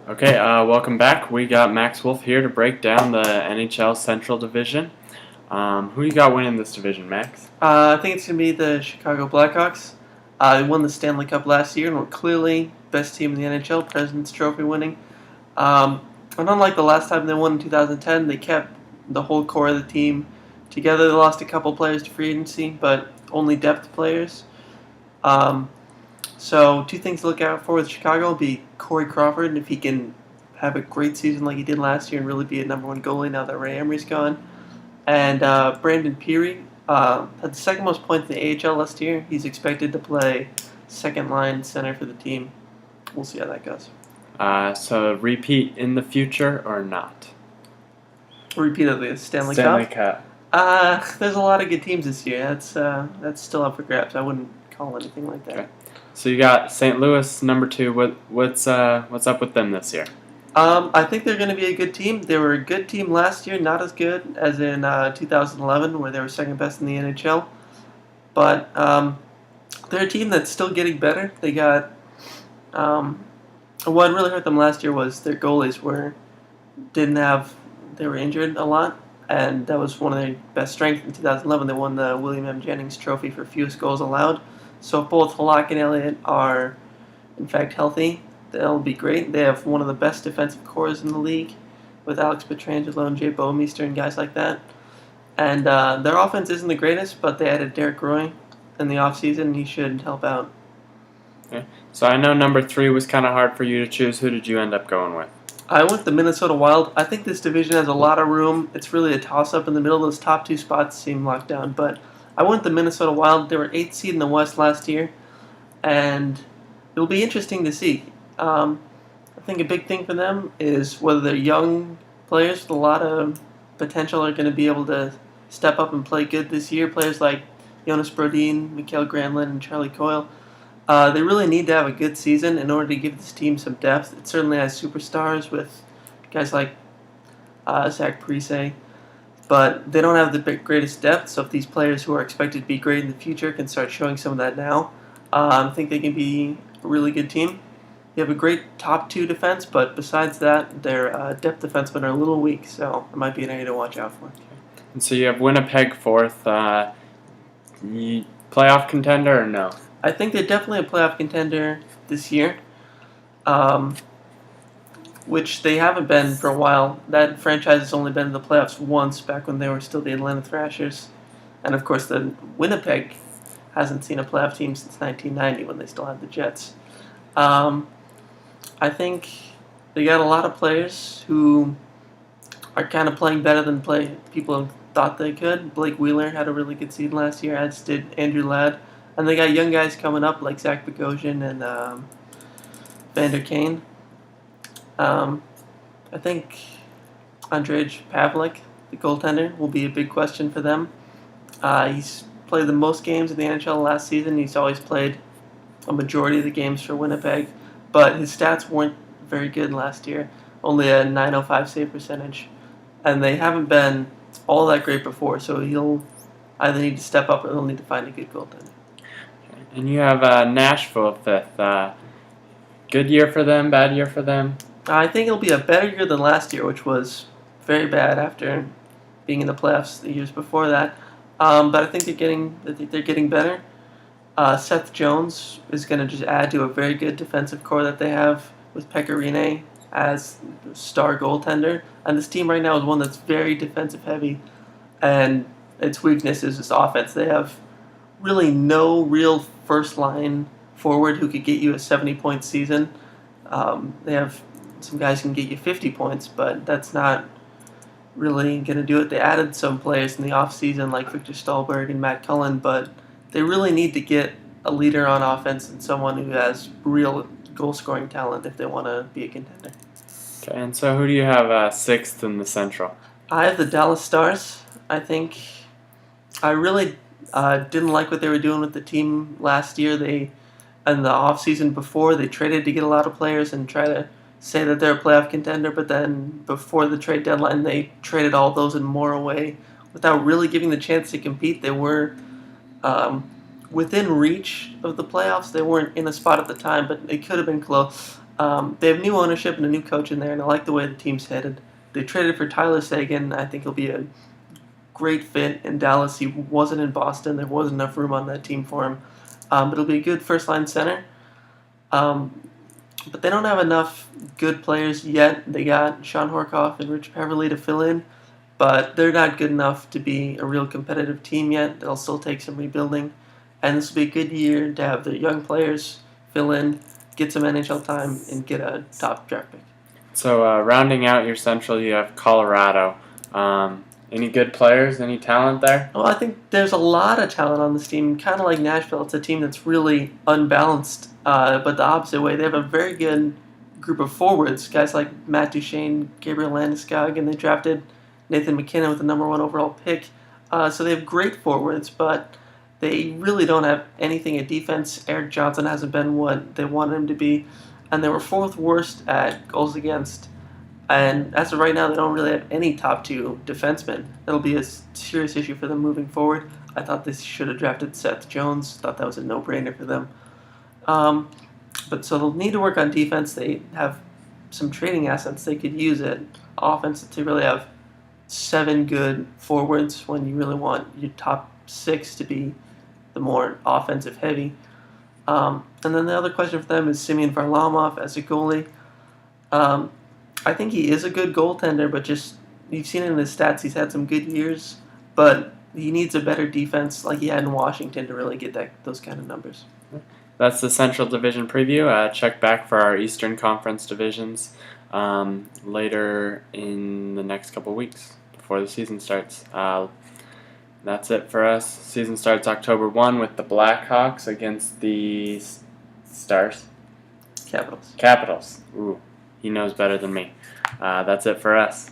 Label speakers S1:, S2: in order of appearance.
S1: Okay, welcome back. We got Max Wolf here to break down the NHL Central Division. Who you got winning this division, Max?
S2: I think it's going to be the Chicago Blackhawks. They won the Stanley Cup last year and were clearly best team in the NHL, President's Trophy winning. And unlike the last time they won in 2010, they kept the whole core of the team together. They lost a couple players to free agency, but only depth players. Um, so two things to look out for with Chicago will be Corey Crawford, and if he can have a great season like he did last year and really be a number one goalie now that Ray Emery's gone. And Brandon Peary had the second most points in the AHL last year. He's expected to play second line center for the team. We'll see how that goes.
S1: So repeat in the future or not?
S2: Repeat of the Stanley
S1: Stanley
S2: Cup.
S1: Cup.
S2: There's a lot of good teams this year. That's still up for grabs. I wouldn't call anything like that.
S1: Okay. So you got St. Louis number 2. What's up with them this year?
S2: I think they're going to be a good team. They were a good team last year, not as good as in 2011, where they were second best in the NHL. But they're a team that's still getting better. They got what really hurt them last year was their goalies they were injured a lot, and that was one of their best strengths in 2011. They won the William M. Jennings Trophy for fewest goals allowed. So if both Halak and Elliott are in fact healthy, they'll be great. They have one of the best defensive cores in the league with Alex Pietrangelo and Jay Bouwmeester and guys like that. And their offense isn't the greatest, but they added Derek Roy in the offseason, and he should help out.
S1: Okay. So I know number 3 was kind of hard for you to choose. Who did you end up going with?
S2: I went the Minnesota Wild. I think this division has a lot of room. It's really a toss-up in the middle. Those top 2 spots seem locked down, but I went the Minnesota Wild. They were 8th seed in the West last year, and it'll be interesting to see. I think a big thing for them is whether they're young players with a lot of potential are going to be able to step up and play good this year. Players like Jonas Brodin, Mikael Granlund, and Charlie Coyle. They really need to have a good season in order to give this team some depth. It certainly has superstars with guys like Zach Parise, but they don't have the greatest depth. So if these players who are expected to be great in the future can start showing some of that now, I think they can be a really good team. They have a great top 2 defense, but besides that, their depth defensemen are a little weak, so it might be an area to watch out for.
S1: And so you have Winnipeg 4th. Playoff contender or no?
S2: I think they're definitely a playoff contender this year, which they haven't been for a while. That franchise has only been in the playoffs once, back when they were still the Atlanta Thrashers. And of course, the Winnipeg hasn't seen a playoff team since 1990 when they still had the Jets. I think they got a lot of players who are kind of playing better than people thought they could. Blake Wheeler had a really good season last year, as did Andrew Ladd. And they got young guys coming up like Zach Bogosian and Vander Kane. I think Andrej Pavlik, the goaltender, will be a big question for them. He's played the most games in the NHL last season. He's always played a majority of the games for Winnipeg, but his stats weren't very good last year. Only a .905 save percentage, and they haven't been all that great before. So he'll either need to step up or he'll need to find a good goaltender.
S1: And you have Nashville 5th. Good year for them, bad year for them?
S2: I think it'll be a better year than last year, which was very bad after being in the playoffs the years before that. But I think they're getting better. Seth Jones is going to just add to a very good defensive core that they have with Pekka Rinne as star goaltender. And this team right now is one that's very defensive heavy, and its weakness is its offense. They have really no real first line forward who could get you a 70-point season. They have some guys who can get you 50 points, but that's not really going to do it. They added some players in the offseason like Victor Stahlberg and Matt Cullen, but they really need to get a leader on offense and someone who has real goal-scoring talent if they want to be a contender.
S1: Okay, and so who do you have 6th in the Central?
S2: I have the Dallas Stars. I think I really didn't like what they were doing with the team last year. In the offseason before, they traded to get a lot of players and try to say that they're a playoff contender, but then before the trade deadline, they traded all those and more away without really giving the chance to compete. They were within reach of the playoffs. They weren't in a spot at the time, but it could have been close. They have new ownership and a new coach in there, and I like the way the team's headed. They traded for Tyler Seguin. I think he'll be a great fit in Dallas. He wasn't in Boston. There wasn't enough room on that team for him. It'll be a good first-line center. But they don't have enough good players yet. They got Sean Horkoff and Rich Peverly to fill in, but they're not good enough to be a real competitive team yet. They'll still take some rebuilding, and this will be a good year to have the young players fill in, get some NHL time, and get a top draft pick.
S1: So rounding out your Central, you have Colorado. Any good players? Any talent there?
S2: Well, I think there's a lot of talent on this team. Kind of like Nashville, it's a team that's really unbalanced, but the opposite way. They have a very good group of forwards, guys like Matt Duchene, Gabriel Landeskog, and they drafted Nathan McKinnon with the number 1 overall pick. So they have great forwards, but they really don't have anything at defense. Eric Johnson hasn't been what they wanted him to be, and they were 4th worst at goals against. And as of right now, they don't really have any top 2 defensemen. It'll be a serious issue for them moving forward. I thought they should have drafted Seth Jones. Thought that was a no-brainer for them. But so they'll need to work on defense. They have some trading assets they could use at offense to really have 7 good forwards when you really want your top 6 to be the more offensive heavy. And then the other question for them is Semyon Varlamov as a goalie. I think he is a good goaltender, but just you've seen it in his stats. He's had some good years, but he needs a better defense like he had in Washington to really get those kind of numbers.
S1: That's the Central Division preview. Check back for our Eastern Conference divisions later in the next couple weeks before the season starts. That's it for us. Season starts October 1 with the Blackhawks against the Stars.
S2: Capitals.
S1: Capitals. Ooh, he knows better than me. That's it for us.